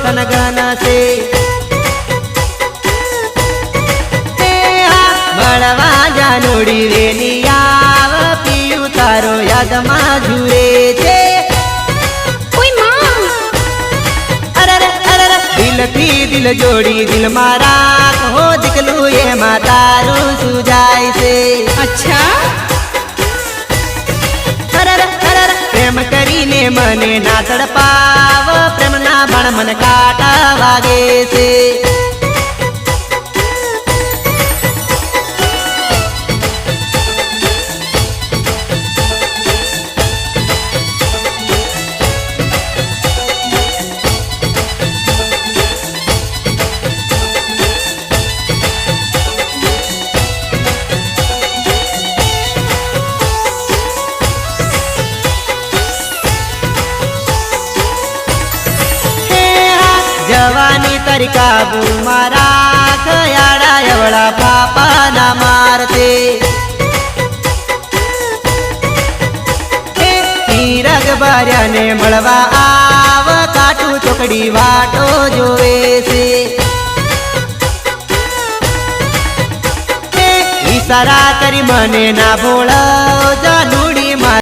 તનગન છે મળવા જાનુડી વેલી આવ પીયું તારો યાદમાં જુએ છે દિલથી દિલ જોડી દિલ મારા કહો દીકલું એમાં તારું સુજાય છે અચ્છા પ્રેમ કરીને મને ના તડપાવ પ્રેમના બાણ મન કાટા વાગે છે જવાની તારી કાબુ મારા ખયાડા એવડા પાપા ના મારતે તીરગ બાર્યાને મળવા આવ કાટું ચોકડી વાટો જોવે છે ઈશારા કરી મને ના ભોળ જાનુડી